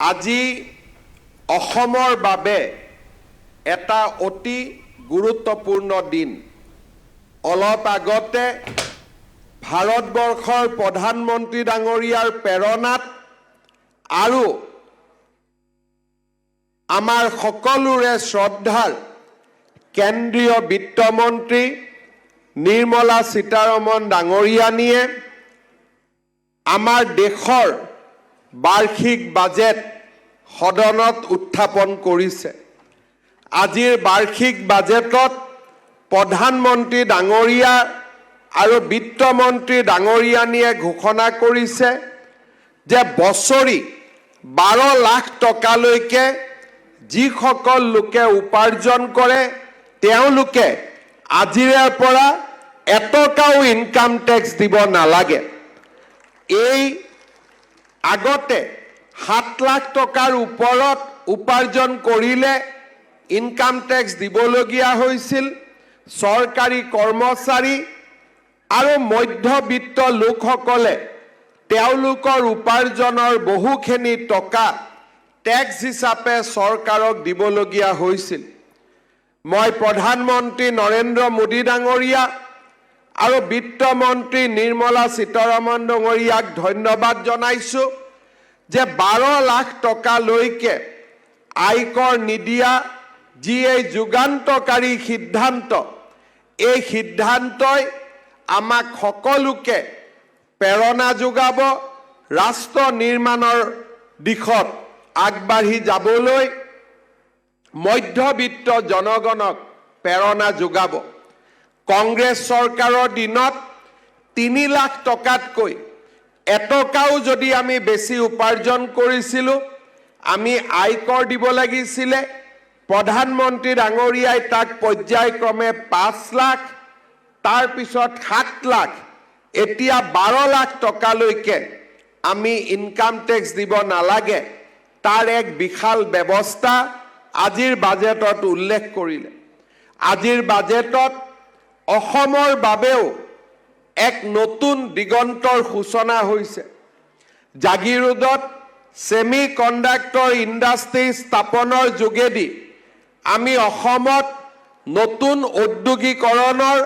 আজি অসমৰ বাবে এটা অতি গুৰুত্বপূৰ্ণ দিন। অলপ আগতে ভাৰতবৰ্ষৰ প্ৰধানমন্ত্ৰী ডাঙৰীয়াৰ প্ৰেৰণাত আৰু আমাৰ সকলোৰে শ্ৰদ্ধাৰ কেন্দ্ৰীয় বিত্তমন্ত্ৰী নিৰ্মলা সীতাৰমণ ডাঙৰীয়ানীয়ে আমাৰ দেশৰ বাৰ্ষিক বাজেট সদনত উত্থাপন কৰিছে। আজিৰ বাৰ্ষিক বাজেটত প্ৰধানমন্ত্ৰী ডাঙৰীয়া আৰু বিত্তমন্ত্ৰী ডাঙৰীয়ানীয়ে ঘোষণা কৰিছে যে বছৰি 12 লাখ টকালৈকে যিসকল লোকে উপাৰ্জন কৰে তেওঁলোকে আজিৰে পৰা এটকাও ইনকাম টেক্স দিব নালাগে। এই আগতে 7 লাখ টকাৰ ওপৰত উপাৰ্জন কৰিলে ইনকাম টেক্স দিবলগীয়া হৈছিল। চৰকাৰী কৰ্মচাৰী আৰু মধ্যবিত্ত লোকসকলে তেওঁলোকৰ উপাৰ্জনৰ বহুখিনি টকা টেক্স হিচাপে চৰকাৰক দিবলগীয়া হৈছিল। মই প্ৰধানমন্ত্ৰী নৰেন্দ্ৰ মোদী ডাঙৰীয়া আৰু বিত্তমন্ত্ৰী নিৰ্মলা সীতাৰমণ ডাঙৰীয়াক ধন্যবাদ জনাইছো যে 12 লাখ টকালৈকে আয়কৰ নিদিয়া যি এই যুগান্তকাৰী সিদ্ধান্ত, এই সিদ্ধান্তই আমাক সকলোকে প্ৰেৰণা যোগাব, ৰাষ্ট্ৰ নিৰ্মাণৰ দিশত আগবাঢ়ি যাবলৈ মধ্যবিত্ত জনগণক প্ৰেৰণা যোগাব। কংগ্ৰেছ চৰকাৰৰ দিনত 3 লাখ টকাতকৈ এটকাও যদি আমি বেছি উপাৰ্জন কৰিছিলোঁ আমি আয়কৰ দিব লাগিছিলে। প্ৰধানমন্ত্ৰী ডাঙৰীয়াই তাক পৰ্যায়ক্ৰমে 5 লাখ, তাৰপিছত 7 লাখ, এতিয়া 12 লাখ টকালৈকে আমি ইনকাম টেক্স দিব নালাগে। তাৰ এক বিশাল ব্যৱস্থা আজিৰ বাজেটত উল্লেখ কৰিলে। আজিৰ বাজেটত অসমৰ বাবেও এক নতুন দিগন্তৰ সূচনা হৈছে। জাগিৰোডত ছেমি কণ্ডাক্টৰ ইণ্ডাষ্ট্ৰী স্থাপনৰ যোগেদি আমি অসমত নতুন ঔদ্যোগিকৰণৰ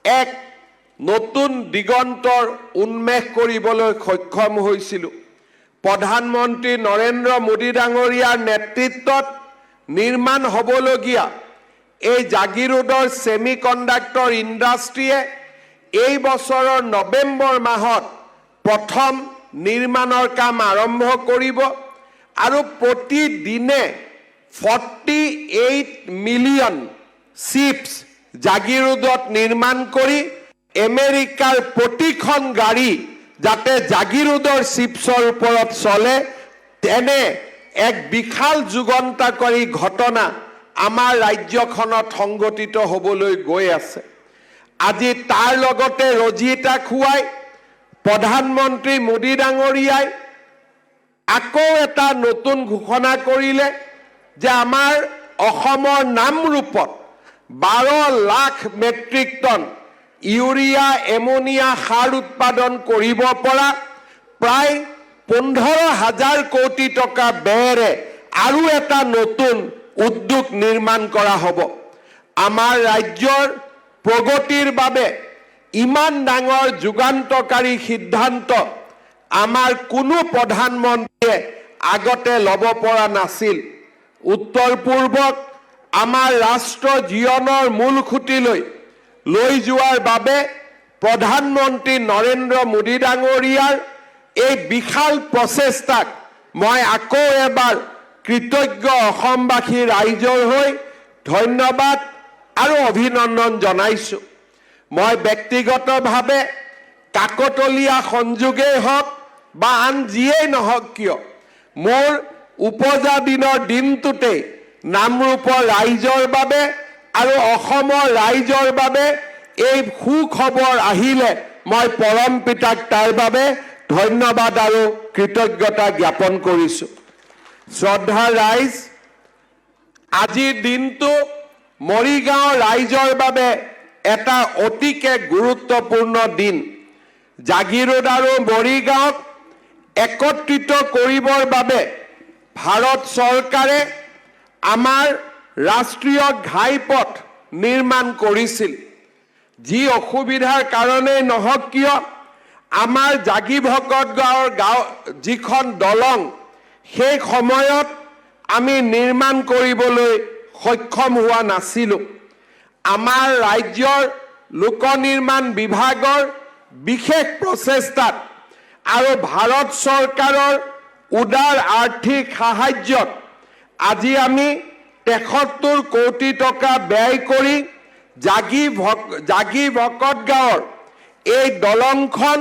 এক নতুন দিগন্তৰ উন্মেষ কৰিবলৈ সক্ষম হৈছিলোঁ। প্ৰধানমন্ত্ৰী নৰেন্দ্ৰ মোদী ডাঙৰীয়াৰ নেতৃত্বত নিৰ্মাণ হ'বলগীয়া এই জাগিৰোডৰ ছেমি কণ্ডাক্টৰ ইণ্ডাষ্ট্ৰীয়ে এই বছৰৰ নৱেম্বৰ মাহত প্ৰথম নিৰ্মাণৰ কাম আৰম্ভ কৰিব আৰু প্ৰতিদিনে 48 মিলিয়ন চিপছ জাগিৰোডত নিৰ্মাণ কৰি আমেৰিকাৰ প্ৰতিখন গাড়ী যাতে জাগিৰোডৰ চিপছৰ ওপৰত চলে, তেনে এক বিশাল যুগান্তকাৰী ঘটনা আমাৰ ৰাজ্যখনত সংঘটিত হ'বলৈ গৈ আছে। আজি তাৰ লগতে ৰজিতা খুৱাই প্ৰধানমন্ত্ৰী মোদী ডাঙৰীয়াই আকৌ এটা নতুন ঘোষণা কৰিলে যে আমাৰ অসমৰ নামৰূপত 12 lakh metric ton urea ammonia সাৰ উৎপাদন কৰিব পৰা প্ৰায় 15,000 কোটি টকা ব্যয়েৰে আৰু এটা নতুন উদ্যোগ নিৰ্মাণ কৰা হ'ব। আমাৰ ৰাজ্যৰ প্ৰগতিৰ বাবে ইমান ডাঙৰ যুগান্তকাৰী সিদ্ধান্ত আমাৰ কোনো প্ৰধানমন্ত্ৰীয়ে আগতে ল'ব পৰা নাছিল। উত্তৰ পূৰ্বক আমাৰ ৰাষ্ট্ৰ জীৱনৰ মূল খুঁটিলৈ লৈ যোৱাৰ বাবে প্ৰধানমন্ত্ৰী নৰেন্দ্ৰ মোদী ডাঙৰীয়াৰ এই বিশাল প্ৰচেষ্টাক মই আকৌ এবাৰ কৃতজ্ঞ অসমবাসী ৰাইজৰ হৈ ধন্যবাদ আৰু অভিনন্দন জনাইছোঁ। মই ব্যক্তিগতভাৱে কাকতলীয়া সংযোগেই হওক বা আন যিয়েই নহওক কিয় মোৰ উপজা দিনৰ দিনটোতেই নামৰূপৰ ৰাইজৰ বাবে আৰু অসমৰ ৰাইজৰ বাবে এই সুখবৰ আহিলে মই পৰম পিতাক তাৰ বাবে ধন্যবাদ আৰু কৃতজ্ঞতা জ্ঞাপন কৰিছোঁ। শ্ৰদ্ধাৰ ৰাইজ, আজিৰ দিনটো মৰিগাঁও ৰাইজৰ বাবে এটা অতিকে গুৰুত্বপূৰ্ণ দিন। জাগিৰোড আৰু মৰিগাঁৱক একত্ৰিত কৰিবৰ বাবে ভাৰত চৰকাৰে আমাৰ ৰাষ্ট্ৰীয় ঘাইপথ নিৰ্মাণ কৰিছিল। যি অসুবিধাৰ কাৰণেই নহওক কিয় আমাৰ জাগি ভকত গাঁৱৰ যিখন দলং সেই সময়ত আমি নিৰ্মাণ কৰিবলৈ সক্ষম হোৱা নাছিলোঁ। আমাৰ ৰাজ্যৰ লোক নিৰ্মাণ বিভাগৰ বিশেষ প্ৰচেষ্টাত আৰু ভাৰত চৰকাৰৰ উদাৰ আৰ্থিক সাহায্যত আজি আমি ৭৩ কোটি টকা ব্যয় কৰি জাগি ভকত গাঁৱৰ এই দলংখন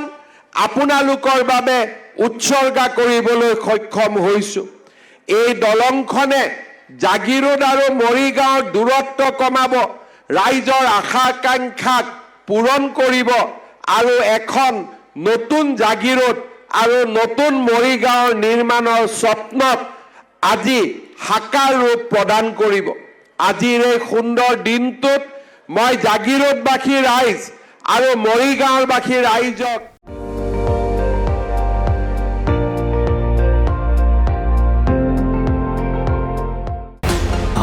আপোনালোকৰ বাবে উৎসৰ্গা কৰিবলৈ সক্ষম হৈছোঁ। এই দলংখনে জাগিৰোড আৰু মৰিগাঁৱৰ দূৰত্ব কমাব, ৰাইজৰ আশা আকাংক্ষাক পূৰণ কৰিব আৰু এখন নতুন জাগিৰোড আৰু নতুন মৰিগাঁৱৰ নিৰ্মাণৰ স্বপ্নক আজি সাকাৰ ৰূপ প্ৰদান কৰিব। আজিৰ এই সুন্দৰ দিনটোত মই জাগিৰোডবাসী ৰাইজ আৰু মৰিগাঁৱৰবাসী ৰাইজক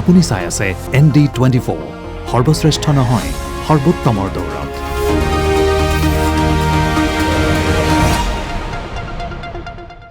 আপুনি চাই আছে ND24, সৰ্বশ্ৰেষ্ঠ নহয় সৰ্বোত্তমৰ দৌৰত।